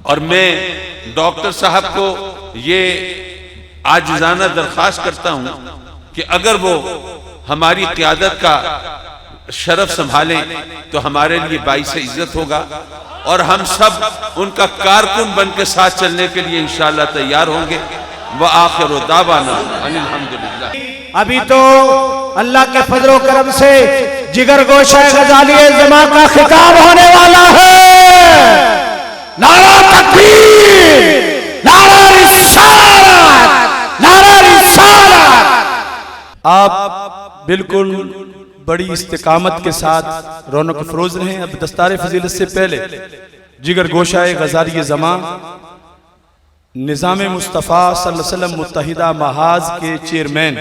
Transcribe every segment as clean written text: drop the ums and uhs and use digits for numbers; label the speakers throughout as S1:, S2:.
S1: اور میں ڈاکٹر صاحب کو یہ عاجزانہ درخواست کرتا ہوں کہ اگر وہ ہماری قیادت کا شرف سنبھالیں تو ہمارے لیے باعث عزت ہوگا، اور ہم سب ان کا کارکن بن کے ساتھ چلنے کے لیے انشاءاللہ تیار ہوں گے۔ وآخر دعوانا ان الحمدللہ۔
S2: ابھی تو اللہ کے فضل و کرم سے جگر گوشہ غزالی زمان کا خطاب ہونے والا ہے۔ نعرہ تکبیر، نعرہ رسالت، نعرہ رسالت۔ آپ بالکل بڑی استقامت کے ساتھ رونق افروز رہیں۔ اب دستار فضیلت سے پہلے جگر گوشہ غزالی زمان نظام مصطفیٰ صلی اللہ علیہ وسلم متحدہ محاذ کے چیئرمین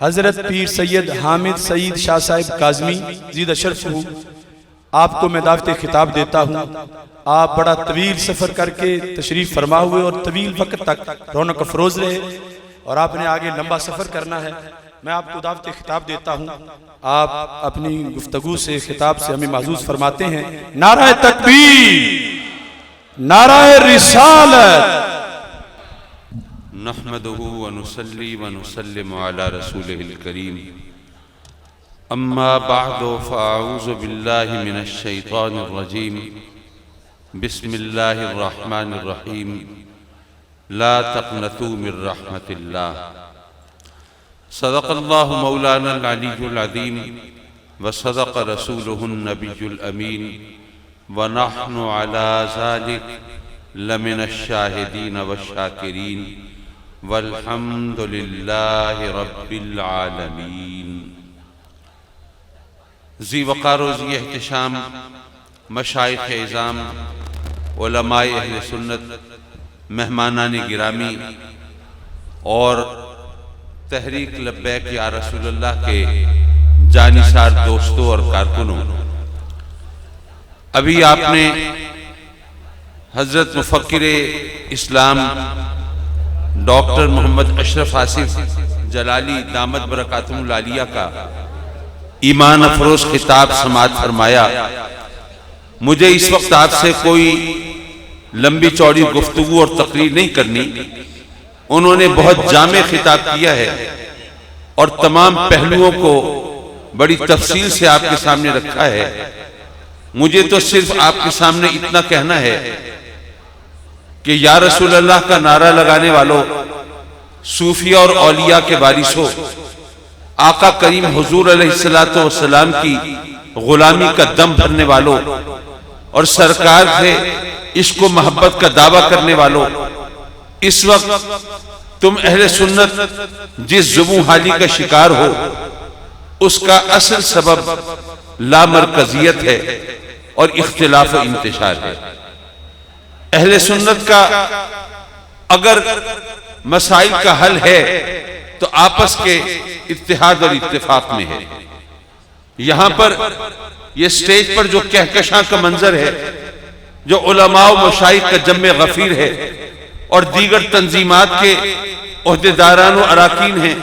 S2: حضرت پیر سید حامد سعید شاہ صاحب کاظمی زیدہ شرف ہوں، آپ کو میں دعوت خطاب دیتا ہوں۔ آپ بڑا طویل سفر کر کے تشریف فرما ہوئے اور طویل وقت تک رونق افروز رہے، اور آپ نے آگے لمبا سفر کرنا ہے۔ میں آپ کو دعوت خطاب دیتا ہوں، آپ اپنی گفتگو سے خطاب سے ہمیں معزوز فرماتے ہیں۔ نعرہ تکبیر، نعرہ رسالت۔
S1: نحمده ونصلي ونسلم على رسوله الكريم، اما بعد فاعوذ بالله من الشيطان الرجيم، بسم الله الرحمن الرحيم، لا تقنطوا من رحمة الله۔ صدق الله مولانا العلي العظيم، وصدق رسوله النبي الأمين، ونحن على ذلك لمن الشاهدين والشاكرين، والحمد لله رب العالمين۔ ذی وقار و ذی احتشام مشائخ اعظام، علماء اہل سنت، مہمانان گرامی اور تحریک لبیک یا رسول اللہ کے جانثار دوستوں اور کارکنوں، ابھی آپ نے حضرت مفکر اسلام ڈاکٹر محمد اشرف آصف جلالی دامت برکاتہم العالیہ کا ایمان افروز خطاب سماعت فرمایا۔ مجھے اس وقت آپ سے کوئی لمبی چوڑی گفتگو اور تقریر نہیں کرنی، انہوں نے بہت جامع خطاب کیا ہے اور تمام پہلوؤں کو بڑی تفصیل سے آپ کے سامنے رکھا ہے۔ مجھے تو صرف آپ کے سامنے اتنا کہنا ہے کہ یا رسول اللہ کا نعرہ لگانے والوں، صوفیہ اور اولیاء کے وارثوں، آقا کریم حضور علیہ السلام کی غلامی کا دم بھرنے والوں اور سرکار سے عشق و محبت کا دعویٰ کرنے والوں، اس وقت تم اہل سنت جس زبوں حالی کا شکار ہو، اس کا اصل سبب لامرکزیت ہے اور اختلاف و انتشار ہے۔ اہل سنت کا اگر مسائل کا حل ہے تو آپس کے اتحاد اور اتفاق میں ہے۔ یہاں پر یہ سٹیج پر جو کہکشاں کا منظر ہے، جو علماء و مشائخ کا جمع غفیر ہے اور دیگر تنظیمات کے عہدیداران و اراکین ہیں،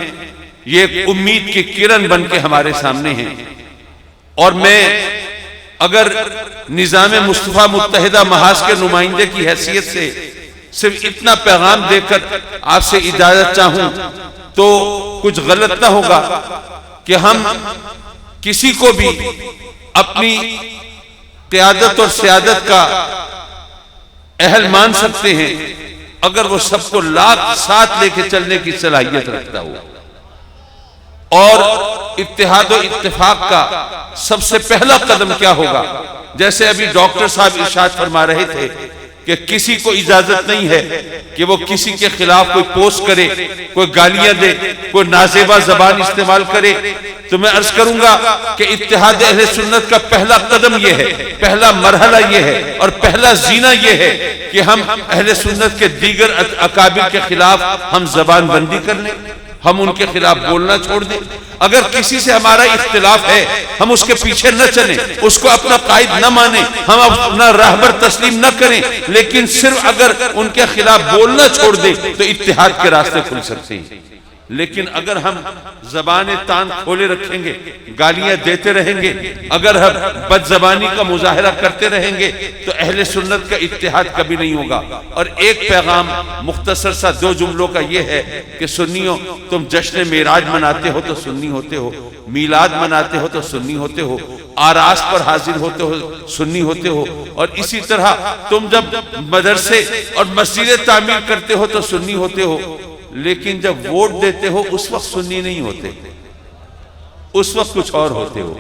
S1: یہ ایک امید کی کرن بن کے ہمارے سامنے ہیں۔ اور میں اگر نظام مصطفیٰ متحدہ محاذ کے نمائندے کی حیثیت سے صرف اتنا پیغام دے کر آپ سے اجازت چاہوں تو کچھ غلط نہ ہوگا کہ ہم کسی کو بھی اپنی قیادت اور سیادت کا اہل مان سکتے ہیں اگر وہ سب کو ساتھ لے کے چلنے کی صلاحیت رکھتا ہو۔ اور اتحاد و اتفاق کا سب سے پہلا قدم کیا ہوگا؟ جیسے ابھی ڈاکٹر صاحب ارشاد فرما رہے تھے کہ کسی کو اجازت نہیں ہے کہ وہ کسی کے خلاف کوئی پوسٹ کرے، کوئی گالیاں دے، کوئی نازیبا زبان استعمال کرے۔ تو میں عرض کروں گا کہ اتحاد اہل سنت کا پہلا قدم یہ ہے، پہلا مرحلہ یہ ہے اور پہلا زینہ یہ ہے کہ ہم اہل سنت کے دیگر اکابر کے خلاف ہم زبان بندی کر لیں، ہم ان کے خلاف بولنا چھوڑ دیں۔ اگر کسی سے ہمارا اختلاف ہے ہم اس کے پیچھے نہ چلیں، اس کو اپنا قائد نہ مانیں، ہم اپنا راہبر تسلیم نہ کریں، لیکن صرف اگر ان کے خلاف بولنا چھوڑ دیں تو اتحاد کے راستے کھل سکتے ہیں۔ لیکن اگر ہم زبان تان کھولے رکھیں گے، گالیاں دیتے رہیں گے، اگر ہم بد زبانی کا مظاہرہ کرتے رہیں گے تو اہل سنت کا اتحاد کبھی نہیں ہوگا۔ اور ایک پیغام مختصر سا 2 جملوں کا یہ ہے کہ سنیوں، تم جشن معراج مناتے ہو تو سنی ہوتے ہو، میلاد مناتے ہو تو سنی ہوتے ہو، آراس پر حاضر ہوتے ہو سنی ہوتے ہو، اور اسی طرح تم جب مدرسے اور مسجدیں تعمیر کرتے ہو تو سنی ہوتے ہو، لیکن جب ووٹ دیتے ہو اس وقت سنی نہیں ہوتے، اس وقت کچھ اور ہوتے ہو۔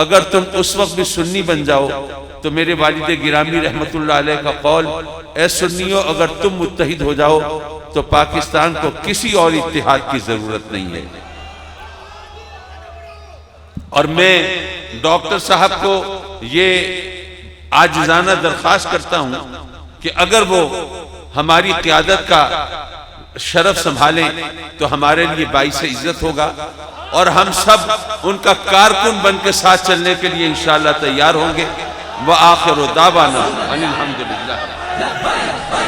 S1: اگر تم اس وقت بھی سنی بن جاؤ تو میرے والد گرامی رحمت اللہ علیہ کا قول، اے سنیوں اگر تم متحد ہو جاؤ تو پاکستان کو کسی اور اتحاد کی ضرورت نہیں ہے۔ اور میں ڈاکٹر صاحب کو یہ عاجزانہ درخواست کرتا ہوں کہ اگر وہ ہماری قیادت کا شرف سنبھالیں تو ہمارے لیے باعث عزت ہوگا، اور ہم سب ان کا کارکن بن کے ساتھ چلنے کے لیے انشاءاللہ تیار ہوں گے۔ وآخر دعوانا ان الحمدللہ۔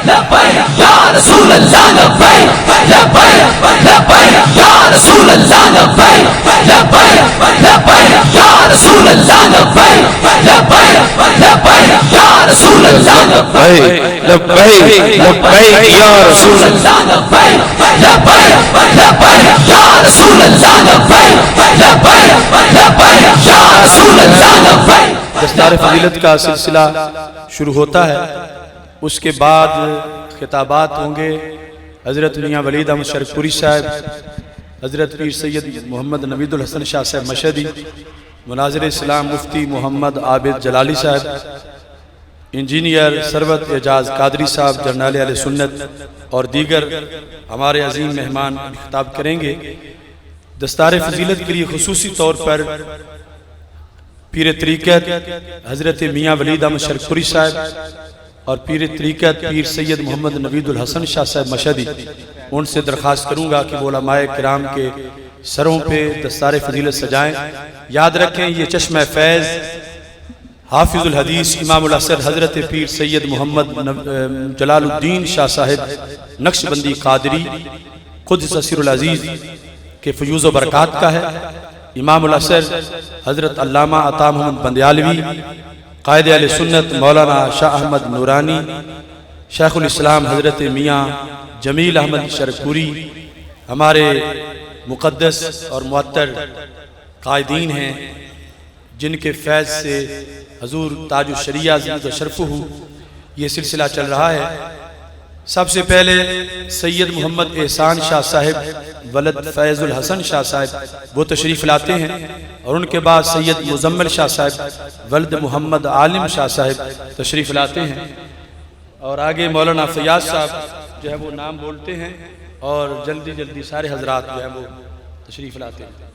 S3: لبیک یا رسول اللہ لبیک، لبیک لبیک یا رسول اللہ لبیک، لبیک لبیک یا رسول اللہ لبیک، لبیک لبیک یا رسول اللہ لبیک،
S2: لبیک لبیک یا رسول اللہ،
S3: لبیک لبیک لبیک یا رسول اللہ لبیک، لبیک لبیک یا رسول اللہ لبیک۔
S2: دستار فضیلت کا سلسلہ شروع ہوتا ہے، اس کے بعد خطابات ہوں گے۔ حضرت میاں ولید احمد شرک پوری صاحب، حضرت پیر سید محمد نوید الحسن شاہ صاحب مشہدی، مناظر اسلام مفتی محمد عابد جلالی صاحب، انجینئر ثروت اعجاز قادری صاحب جرنیل اہل سنت، اور دیگر ہمارے عظیم مہمان خطاب کریں گے۔ دستار فضیلت کے لیے خصوصی طور پر پیر طریقت حضرت میاں ولید احمد شرک پوری صاحب اور پیر طریقت پیر سید محمد نوید الحسن شاہ صاحب مشہدی، ان سے درخواست کروں گا کہ وہ علماء کرام کے سروں پہ دستار فضیلت سجائیں۔ یاد رکھیں یہ چشمہ فیض حافظ الحدیث امام العصر حضرت پیر سید محمد جلال الدین شاہ صاحب نقش بندی قادری قدس سر العزیز کے فیوز و برکات کا ہے۔ امام العصر حضرت علامہ عطا محمد بندیالوی قائد اہل سنت مولانا شاہ احمد نورانی، شیخ الاسلام حضرت میاں جمیل احمد شرک پوری ہمارے مقدس اور معطر قائدین ہیں، جن کے فیض سے حضور تاج الشریعہ زینت و شرفہ یہ سلسلہ چل رہا ہے۔ سب سے پہلے سید محمد احسان شاہ صاحب ولد فیض الحسن شاہ صاحب وہ تشریف لاتے ہیں، اور ان کے بعد سید مزمل شاہ صاحب ولد محمد عالم شاہ صاحب تشریف لاتے ہیں، اور آگے مولانا فیاض صاحب جو ہے وہ نام بولتے ہیں، اور جلدی جلدی سارے حضرات جو ہے وہ تشریف لاتے ہیں۔